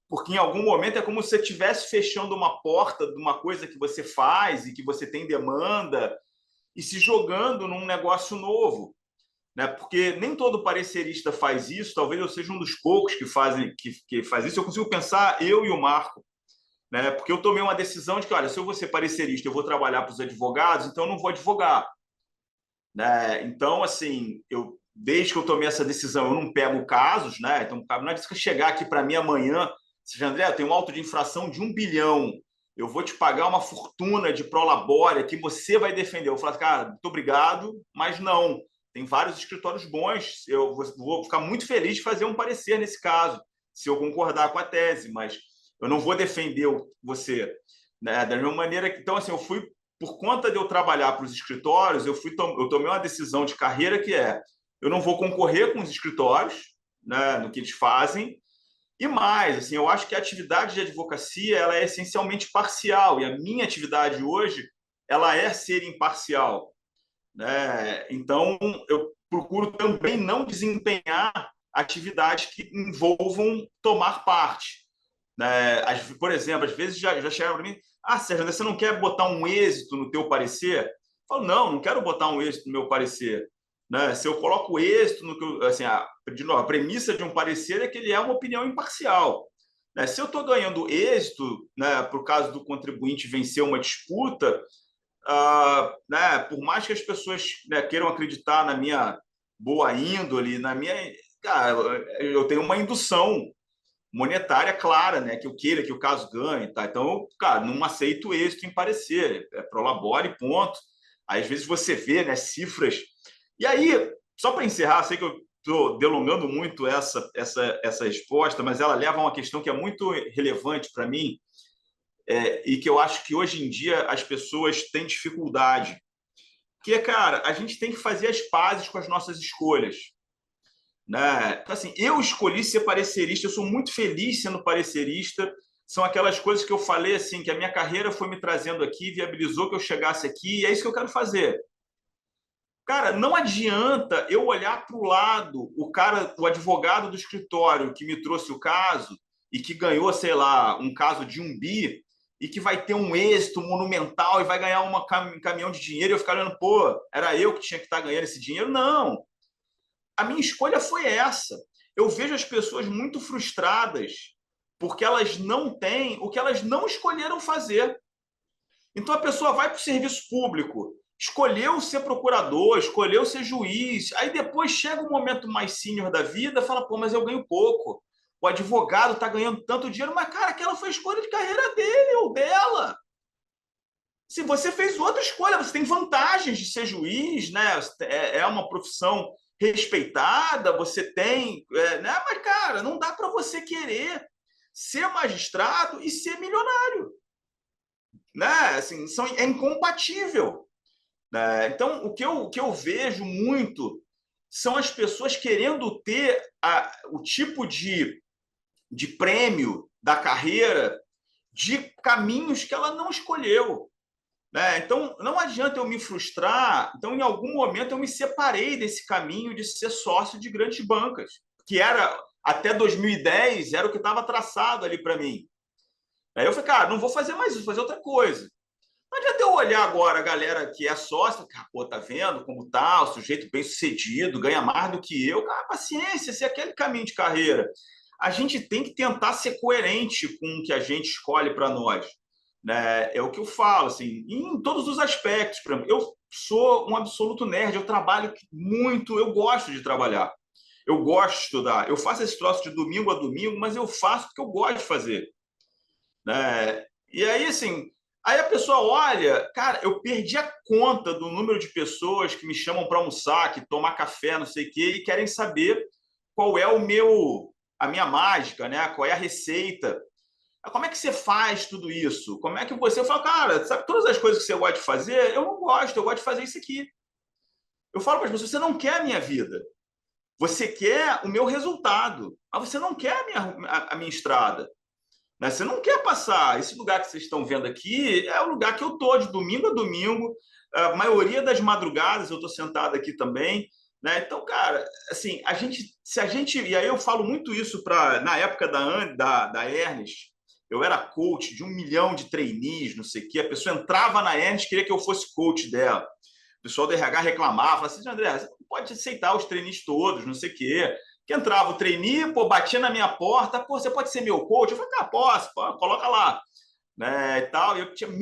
Porque em algum momento é como se você estivesse fechando uma porta de uma coisa que você faz e que você tem demanda e se jogando num negócio novo. Né? Porque nem todo parecerista faz isso, talvez eu seja um dos poucos que faz isso. Eu consigo pensar, eu e o Marco, né? Porque eu tomei uma decisão de que, olha, se eu vou ser parecerista, eu vou trabalhar para os advogados, então eu não vou advogar. Né? Então, assim, desde que eu tomei essa decisão, eu não pego casos, né? Então, não é que chegar aqui para mim amanhã, seja, André, eu tenho um auto de infração de 1 bilhão, eu vou te pagar uma fortuna de prolabore que você vai defender. Eu vou falar, cara, muito obrigado, mas não. Tem vários escritórios bons, eu vou ficar muito feliz de fazer um parecer nesse caso, se eu concordar com a tese, mas eu não vou defender você. Né? Da mesma maneira que, então, assim, eu fui por conta de eu trabalhar para os escritórios, eu tomei uma decisão de carreira que eu não vou concorrer com os escritórios, né, no que eles fazem, e mais, assim, eu acho que a atividade de advocacia ela é essencialmente parcial, e a minha atividade hoje ela é ser imparcial. Né? Então, eu procuro também não desempenhar atividades que envolvam tomar parte. Né? Por exemplo, às vezes já chegaram para mim, Sérgio, você não quer botar um êxito no teu parecer? Eu falo, não quero botar um êxito no meu parecer. Né? Se eu coloco êxito no que eu, assim, de novo, a premissa de um parecer é que ele é uma opinião imparcial. Né? Se eu estou ganhando êxito, né, por caso do contribuinte vencer uma disputa, né, por mais que as pessoas, né, queiram acreditar na minha boa índole, cara, eu tenho uma indução monetária clara, né, que eu queira que o caso ganhe, tá? Então, cara, não aceito êxito em parecer, prolabore, ponto. Aí, às vezes você vê, né, cifras. E aí, só para encerrar, sei que eu estou delongando muito essa resposta, mas ela leva a uma questão que é muito relevante para mim, e que eu acho que hoje em dia as pessoas têm dificuldade, que é, cara, a gente tem que fazer as pazes com as nossas escolhas. Né? Então, assim, eu escolhi ser parecerista, eu sou muito feliz sendo parecerista. São aquelas coisas que eu falei, assim, que a minha carreira foi me trazendo aqui, viabilizou que eu chegasse aqui, e é isso que eu quero fazer. Cara, não adianta eu olhar para o lado, o advogado do escritório que me trouxe o caso e que ganhou, sei lá, um caso de 1 bi e que vai ter um êxito monumental e vai ganhar um caminhão de dinheiro e eu ficar olhando, pô, era eu que tinha que estar ganhando esse dinheiro? Não. A minha escolha foi essa. Eu vejo as pessoas muito frustradas porque elas não têm o que elas não escolheram fazer. Então a pessoa vai para o serviço público, escolheu ser procurador, escolheu ser juiz, aí depois chega um momento mais sênior da vida, fala, pô, mas eu ganho pouco. O advogado está ganhando tanto dinheiro, mas, cara, aquela foi a escolha de carreira dele ou dela. Se você fez outra escolha, você tem vantagens de ser juiz, né? É uma profissão respeitada, você tem, né? Mas, cara, não dá para você querer ser magistrado e ser milionário. Né? Assim, é incompatível. Né? Então, o que eu vejo muito são as pessoas querendo ter o tipo de prêmio da carreira de caminhos que ela não escolheu. Né? Então, não adianta eu me frustrar. Então, em algum momento, eu me separei desse caminho de ser sócio de grandes bancas, que era, até 2010, era o que estava traçado ali para mim. Aí eu falei, cara, não vou fazer mais isso, vou fazer outra coisa. Não adianta eu olhar agora a galera que é sócia, cara, pô, tá vendo como tá, o sujeito bem sucedido, ganha mais do que eu. Cara, paciência, se é aquele caminho de carreira. A gente tem que tentar ser coerente com o que a gente escolhe para nós. Né? É o que eu falo, assim, em todos os aspectos. Por exemplo, eu sou um absoluto nerd, eu trabalho muito, eu gosto de trabalhar. Eu gosto de estudar. Eu faço esse troço de domingo a domingo, mas eu faço porque eu gosto de fazer. Né? E aí, assim, Aí a pessoa olha, cara, eu perdi a conta do número de pessoas que me chamam para almoçar, que tomar café, não sei o quê, e querem saber qual é a minha mágica, né? Qual é a receita. Como é que você faz tudo isso? Como é que você... Eu falo, cara, sabe todas as coisas que você gosta de fazer? Eu não gosto, eu gosto de fazer isso aqui. Eu falo para as pessoas, você não quer a minha vida. Você quer o meu resultado, mas você não quer a minha estrada. Né? Você não quer passar. Esse lugar que vocês estão vendo aqui é o lugar que eu estou de domingo a domingo. A maioria das madrugadas eu estou sentado aqui também. Né? Então, cara, assim, se a gente. E aí eu falo muito isso na época da Ernest. Eu era coach de 1 milhão de trainees, não sei o quê. A pessoa entrava na Ernest, queria que eu fosse coach dela. O pessoal do RH reclamava, falava assim, André, você não pode aceitar os trainees todos, não sei o quê. Que entrava o trainee, pô, batia na minha porta, pô, você pode ser meu coach? Eu falei, ah, posso, pô, coloca lá. Né, e tal, e eu tinha 1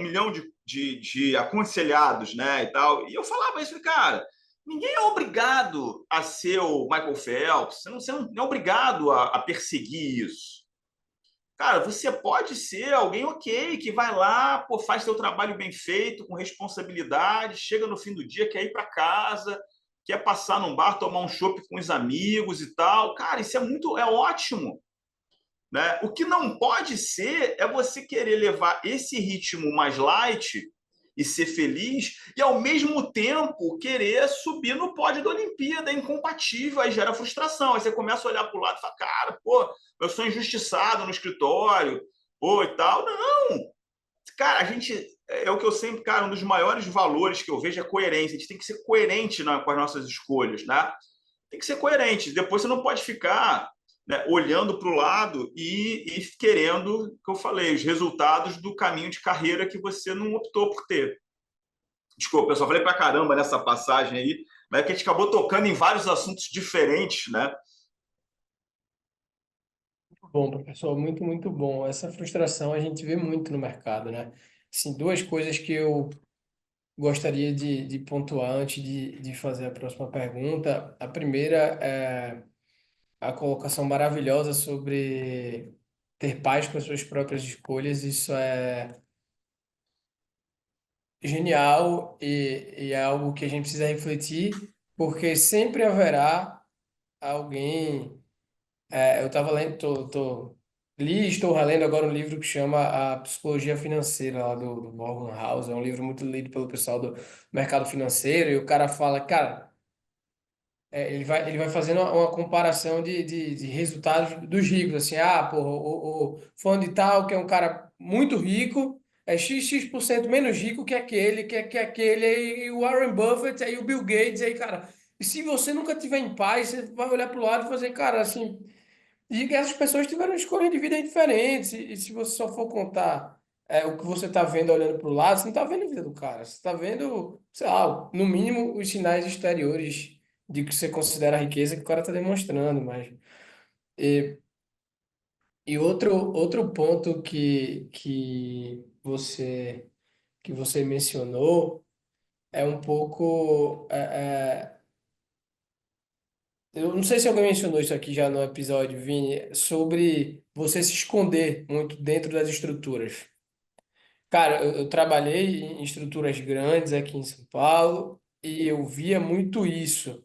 milhão de aconselhados, né, e tal, e eu falava isso, cara, ninguém é obrigado a ser o Michael Phelps, você não é obrigado a perseguir isso. Cara, você pode ser alguém ok, que vai lá, pô, faz seu trabalho bem feito, com responsabilidade, chega no fim do dia, quer ir para casa, quer passar num bar, tomar um chopp com os amigos e tal. Cara, isso é ótimo. Né? O que não pode ser é você querer levar esse ritmo mais light e ser feliz e, ao mesmo tempo, querer subir no pódio da Olimpíada. É incompatível, aí gera frustração. Aí você começa a olhar para o lado e fala, cara, pô, eu sou injustiçado no escritório, pô, e tal. Não! Cara, a gente... É o que eu sempre... Cara, um dos maiores valores que eu vejo é coerência. A gente tem que ser coerente com as nossas escolhas, né? Tem que ser coerente. Depois você não pode ficar, né, olhando para o lado e querendo, que eu falei, os resultados do caminho de carreira que você não optou por ter. Desculpa, eu só falei para caramba nessa passagem aí, mas é que a gente acabou tocando em vários assuntos diferentes, né? Bom, professor, muito, muito bom. Essa frustração a gente vê muito no mercado, né? Assim, duas coisas que eu gostaria de pontuar antes de fazer a próxima pergunta. A primeira é a colocação maravilhosa sobre ter paz com as suas próprias escolhas. Isso é genial e é algo que a gente precisa refletir, porque sempre haverá alguém. Eu estava lendo, li e estou relendo agora um livro que chama A Psicologia Financeira, lá do Morgan House. É um livro muito lido pelo pessoal do mercado financeiro, e o cara fala, cara, ele vai fazendo uma comparação de resultados dos ricos, assim, pô, o fulano de tal, que é um cara muito rico, é XX% menos rico que aquele, aí o Warren Buffett, aí o Bill Gates, aí, cara, e se você nunca tiver em paz, você vai olhar para o lado e fazer, cara, assim, e que essas pessoas tiveram escolhas de vida diferentes, e se você só for contar o que você está vendo olhando para o lado, você não está vendo a vida do cara, você está vendo, sei lá, no mínimo os sinais exteriores de que você considera a riqueza que o cara está demonstrando, mas... E, e outro ponto que você mencionou é um pouco... eu não sei se alguém mencionou isso aqui já no episódio, Vini, sobre você se esconder muito dentro das estruturas. Cara, eu trabalhei em estruturas grandes aqui em São Paulo e eu via muito isso.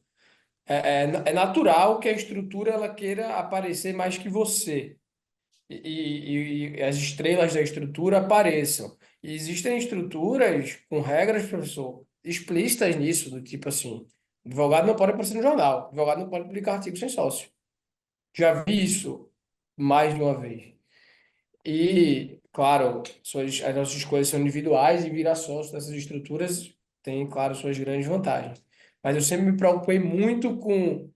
É natural que a estrutura ela queira aparecer mais que você e as estrelas da estrutura apareçam. E existem estruturas com regras, professor, explícitas nisso, do tipo assim, advogado não pode aparecer no jornal, advogado não pode publicar artigo sem sócio. Já vi isso mais de uma vez. E, claro, as nossas escolhas são individuais e virar sócio dessas estruturas tem, claro, suas grandes vantagens. Mas eu sempre me preocupei muito com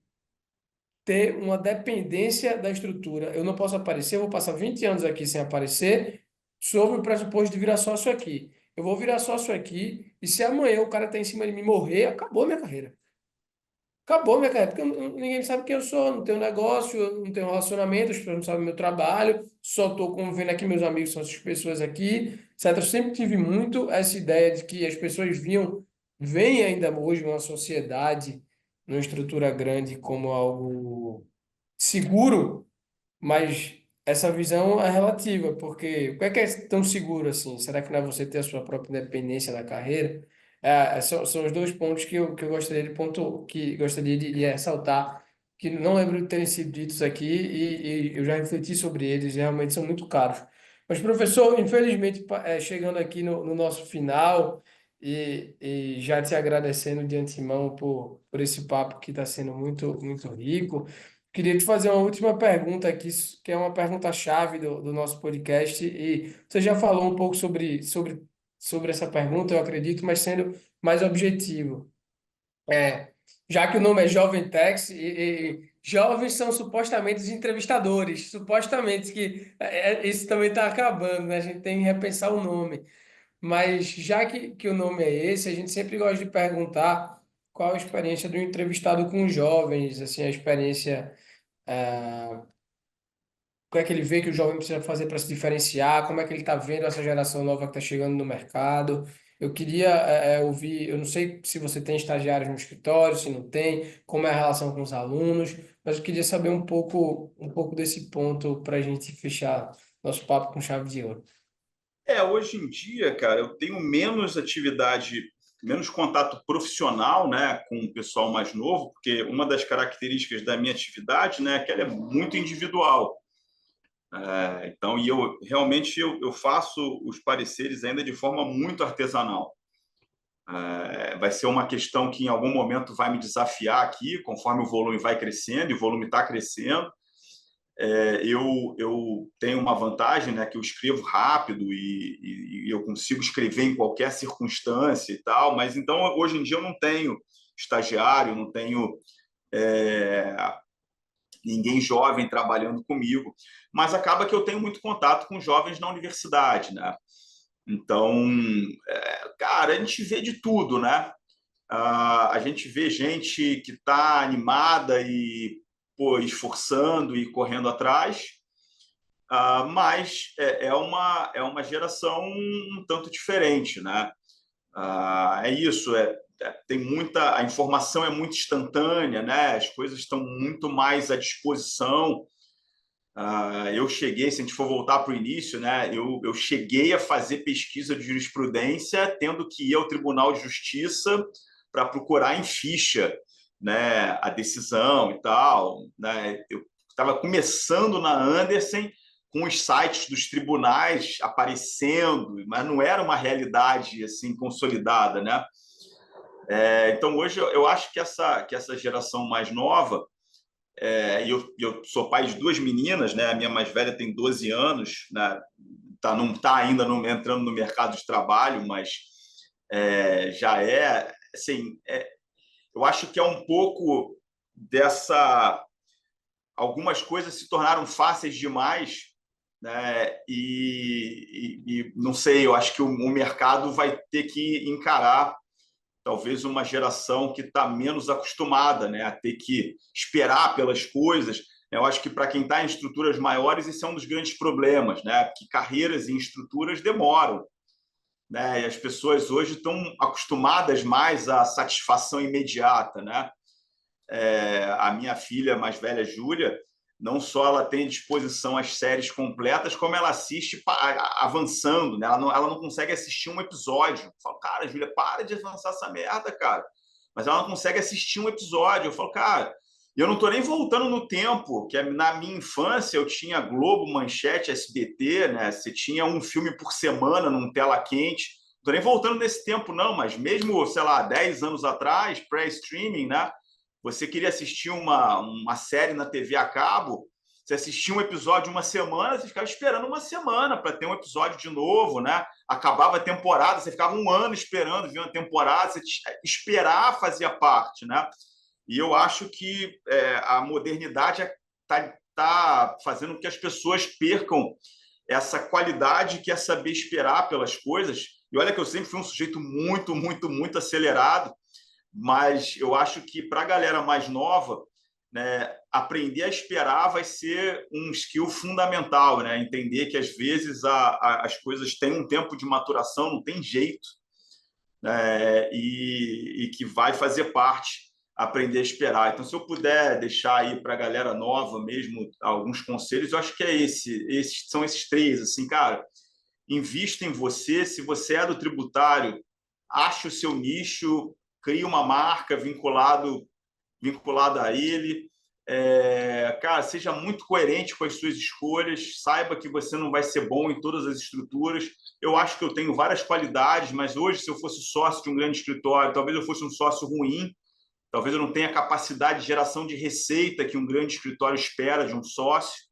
ter uma dependência da estrutura. Eu não posso aparecer, eu vou passar 20 anos aqui sem aparecer, sob o pressuposto de virar sócio aqui. Eu vou virar sócio aqui, e se amanhã o cara está em cima de mim morrer, acabou a minha carreira. Acabou minha carreira, porque ninguém sabe quem eu sou, não tenho negócio, eu não tenho relacionamento, as pessoas não sabem meu trabalho, só estou convivendo aqui, meus amigos são essas pessoas aqui, etc. Eu sempre tive muito essa ideia de que as pessoas veem ainda hoje uma sociedade, numa estrutura grande como algo seguro, mas essa visão é relativa, porque o que é tão seguro assim? Será que não é você ter a sua própria independência da carreira? São os dois pontos que eu gostaria que gostaria de ressaltar, que não lembro de terem sido ditos aqui e eu já refleti sobre eles, e realmente são muito caros. Mas, professor, infelizmente, chegando aqui no nosso final e já te agradecendo de antemão por esse papo que está sendo muito rico. Queria te fazer uma última pergunta aqui, que é uma pergunta-chave do nosso podcast, e você já falou um pouco sobre essa pergunta, eu acredito, mas sendo mais objetivo. É, já que o nome é Jovem Tex, e jovens são supostamente os entrevistadores, supostamente que isso também está acabando, né? A gente tem que repensar o nome. Mas já que o nome é esse, a gente sempre gosta de perguntar qual a experiência do entrevistado com jovens, assim, a experiência. O que é que ele vê que o jovem precisa fazer para se diferenciar, como é que ele está vendo essa geração nova que está chegando no mercado. Eu queria ouvir, eu não sei se você tem estagiários no escritório, se não tem, como é a relação com os alunos, mas eu queria saber um pouco desse ponto para a gente fechar nosso papo com chave de ouro. Hoje em dia, cara, eu tenho menos atividade, menos contato profissional, né, com o pessoal mais novo, porque uma das características da minha atividade, né, é que ela é muito individual. Então, e eu realmente eu faço os pareceres ainda de forma muito artesanal. Vai ser uma questão que em algum momento vai me desafiar aqui, conforme o volume vai crescendo, e o volume está crescendo. Eu tenho uma vantagem, né, que eu escrevo rápido e eu consigo escrever em qualquer circunstância e tal, mas então hoje em dia eu não tenho estagiário, não tenho é, ninguém jovem trabalhando comigo, mas acaba que eu tenho muito contato com jovens na universidade, né? Então, cara, a gente vê de tudo, né? A gente vê gente que está animada e pô, esforçando e correndo atrás, mas é uma geração um tanto diferente, né? É isso, tem muita, a informação é muito instantânea, né? As coisas estão muito mais à disposição. Eu cheguei, se a gente for voltar para o início, né? Eu cheguei a fazer pesquisa de jurisprudência, tendo que ir ao Tribunal de Justiça para procurar em ficha, né, a decisão e tal, né? Eu estava começando na Andersen com os sites dos tribunais aparecendo, mas não era uma realidade assim consolidada, né? Então hoje eu acho que essa geração mais nova, eu sou pai de duas meninas, né? A minha mais velha tem 12 anos, né? Não está ainda entrando no mercado de trabalho, mas já é, assim, eu acho que é um pouco dessa. Algumas coisas se tornaram fáceis demais, né? E não sei, eu acho que o mercado vai ter que encarar talvez uma geração que está menos acostumada, né, a ter que esperar pelas coisas. Eu acho que para quem está em estruturas maiores, esse é um dos grandes problemas, né? Que carreiras em estruturas demoram, né? E as pessoas hoje estão acostumadas mais à satisfação imediata, né? A minha filha mais velha, Júlia, não só ela tem à disposição as séries completas, como ela assiste avançando, né? Ela não consegue assistir um episódio. Eu falo, cara, Júlia, para de avançar essa merda, cara. Mas ela não consegue assistir um episódio. Eu falo, cara, eu não estou nem voltando no tempo, que na minha infância eu tinha Globo, Manchete, SBT, né? Você tinha um filme por semana num tela quente. Não estou nem voltando nesse tempo, não, mas mesmo, sei lá, 10 anos atrás, pré-streaming, né? Você queria assistir uma série na TV a cabo, você assistia um episódio uma semana, você ficava esperando uma semana para ter um episódio de novo, né? Acabava a temporada, você ficava um ano esperando ver uma temporada, esperar fazia parte, né? E eu acho que a modernidade tá fazendo com que as pessoas percam essa qualidade que é saber esperar pelas coisas. E olha que eu sempre fui um sujeito muito, muito, muito acelerado, mas eu acho que para a galera mais nova, né, aprender a esperar vai ser um skill fundamental, né? Entender que às vezes as coisas têm um tempo de maturação, não tem jeito, né? E que vai fazer parte aprender a esperar. Então, se eu puder deixar aí para a galera nova mesmo alguns conselhos, eu acho que são esses três, assim, cara, invista em você. Se você é do tributário, ache o seu nicho, crie uma marca vinculada a ele. Cara, seja muito coerente com as suas escolhas, saiba que você não vai ser bom em todas as estruturas. Eu acho que eu tenho várias qualidades, mas hoje, se eu fosse sócio de um grande escritório, talvez eu fosse um sócio ruim, talvez eu não tenha a capacidade de geração de receita que um grande escritório espera de um sócio,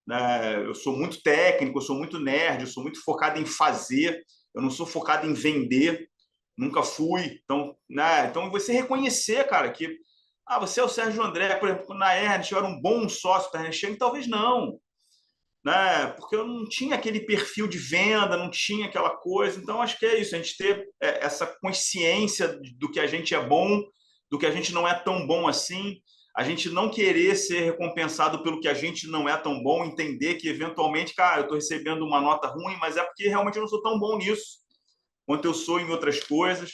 né? Eu sou muito técnico, eu sou muito nerd, eu sou muito focado em fazer, eu não sou focado em vender, nunca fui. Então, né? Então você reconhecer, cara, que você é o Sérgio André, por exemplo, na Ernst, eu era um bom sócio da Ernst, talvez não, né? Porque eu não tinha aquele perfil de venda, não tinha aquela coisa. Então, acho que é isso, a gente ter essa consciência do que a gente é bom, do que a gente não é tão bom assim, a gente não querer ser recompensado pelo que a gente não é tão bom, entender que, eventualmente, cara, eu estou recebendo uma nota ruim, mas é porque realmente eu não sou tão bom nisso quanto eu sou em outras coisas,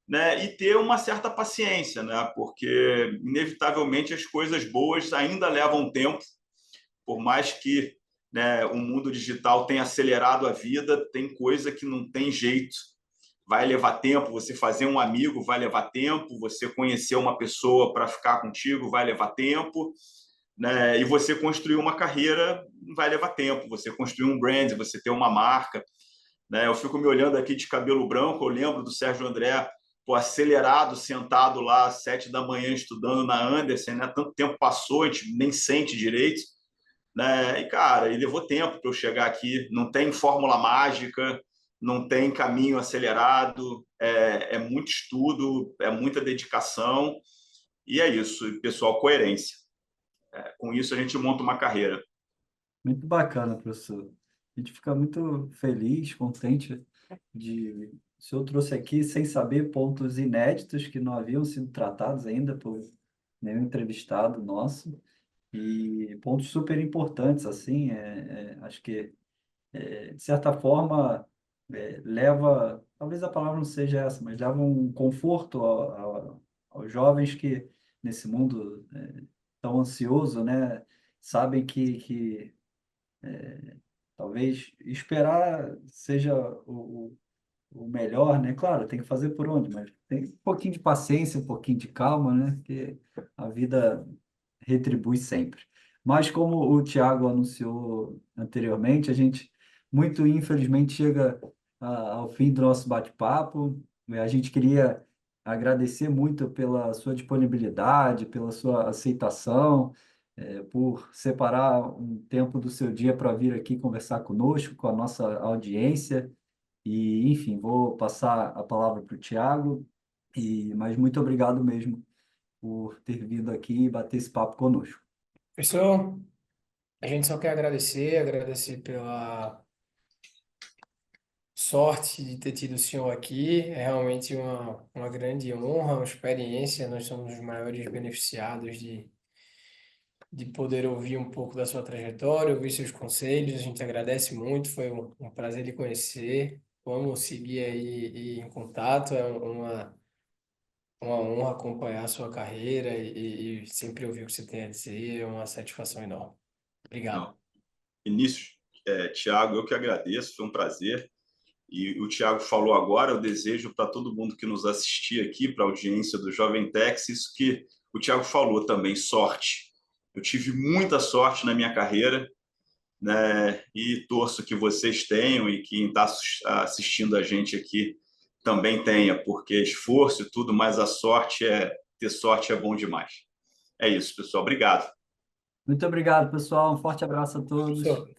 né? E ter uma certa paciência, né? Porque, inevitavelmente, as coisas boas ainda levam tempo, por mais que, né, o mundo digital tenha acelerado a vida, tem coisa que não tem jeito. Vai levar tempo, você fazer um amigo vai levar tempo, você conhecer uma pessoa para ficar contigo vai levar tempo, né? E você construir uma carreira vai levar tempo, você construir um brand, você ter uma marca, né? Eu fico me olhando aqui de cabelo branco, eu lembro do Sérgio André, pô, acelerado, sentado lá às 7 da manhã estudando na Anderson, né? Tanto tempo passou, a gente nem sente direito, né? E, cara, e levou tempo para eu chegar aqui. Não tem fórmula mágica, não tem caminho acelerado, é muito estudo, é muita dedicação, e é isso. E, pessoal, coerência. Com isso, a gente monta uma carreira. Muito bacana, professor. A gente fica muito feliz, contente de... O senhor trouxe aqui, sem saber, pontos inéditos que não haviam sido tratados ainda por nenhum entrevistado nosso, e pontos super importantes, assim, acho que, de certa forma, leva, talvez a palavra não seja essa, mas leva um conforto aos jovens que, nesse mundo tão ansioso, né, sabem que talvez esperar seja o melhor, né? Claro, tem que fazer por onde, mas tem um pouquinho de paciência, um pouquinho de calma, né? Porque a vida retribui sempre. Mas como o Tiago anunciou anteriormente, a gente muito infelizmente chega ao fim do nosso bate-papo. A gente queria agradecer muito pela sua disponibilidade, pela sua aceitação, por separar um tempo do seu dia para vir aqui conversar conosco, com a nossa audiência. E, enfim, vou passar a palavra para o Tiago, mas muito obrigado mesmo por ter vindo aqui e bater esse papo conosco. Pessoal, a gente só quer agradecer pela sorte de ter tido o senhor aqui. É realmente uma grande honra, uma experiência. Nós somos os maiores beneficiados de poder ouvir um pouco da sua trajetória, ouvir seus conselhos. A gente agradece muito, foi um prazer lhe conhecer. Vamos seguir aí em contato. É uma honra acompanhar a sua carreira e sempre ouvir o que você tem a dizer. É uma satisfação enorme. Obrigado. Não. Início, Tiago, eu que agradeço, foi um prazer. E o Tiago falou agora, eu desejo para todo mundo que nos assistir aqui, para a audiência do Jovem Tex, isso que o Tiago falou também, sorte. Eu tive muita sorte na minha carreira, né? E torço que vocês tenham e quem está assistindo a gente aqui também tenha, porque esforço e tudo, mas ter sorte é bom demais. É isso, pessoal. Obrigado. Muito obrigado, pessoal. Um forte abraço a todos. Professor,